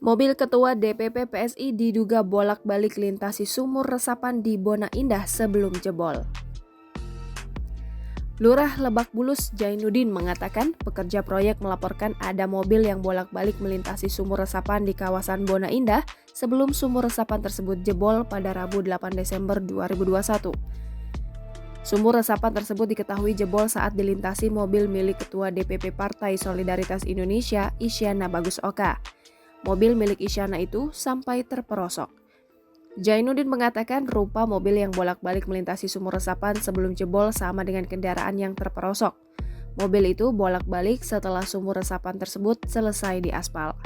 Mobil Ketua DPP PSI diduga bolak-balik lintasi sumur resapan di Bona Indah sebelum jebol. Lurah Lebak Bulus Jainuddin mengatakan pekerja proyek melaporkan ada mobil yang bolak-balik melintasi sumur resapan di kawasan Bona Indah sebelum sumur resapan tersebut jebol pada Rabu 8 Desember 2021. Sumur resapan tersebut diketahui jebol saat dilintasi mobil milik Ketua DPP Partai Solidaritas Indonesia Isyana Bagus Oka. Mobil milik Isyana itu sampai terperosok. Jainuddin mengatakan rupa mobil yang bolak-balik melintasi sumur resapan sebelum jebol sama dengan kendaraan yang terperosok. Mobil itu bolak-balik setelah sumur resapan tersebut selesai diaspal.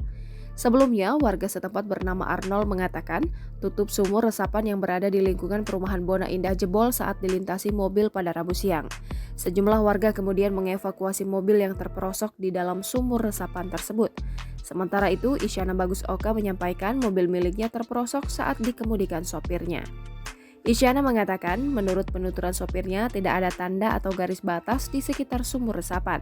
Sebelumnya, warga setempat bernama Arnold mengatakan tutup sumur resapan yang berada di lingkungan perumahan Bona Indah jebol saat dilintasi mobil pada Rabu siang. Sejumlah warga kemudian mengevakuasi mobil yang terperosok di dalam sumur resapan tersebut. Sementara itu, Isyana Bagus Oka menyampaikan mobil miliknya terperosok saat dikemudikan sopirnya. Isyana mengatakan menurut penuturan sopirnya tidak ada tanda atau garis batas di sekitar sumur resapan.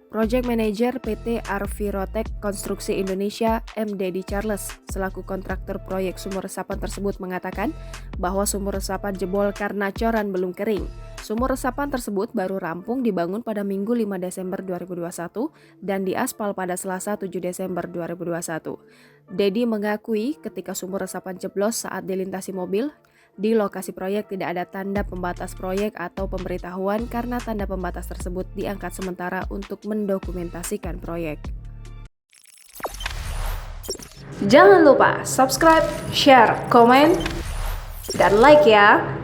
Project Manager PT Arvirotek Konstruksi Indonesia M. Dedi Charles selaku kontraktor proyek sumur resapan tersebut mengatakan bahwa sumur resapan jebol karena coran belum kering. Sumur resapan tersebut baru rampung dibangun pada Minggu 5 Desember 2021 dan diaspal pada Selasa 7 Desember 2021. Dedi mengakui ketika sumur resapan jeblos saat dilintasi mobil, di lokasi proyek tidak ada tanda pembatas proyek atau pemberitahuan karena tanda pembatas tersebut diangkat sementara untuk mendokumentasikan proyek. Jangan lupa subscribe, share, komen, dan like ya!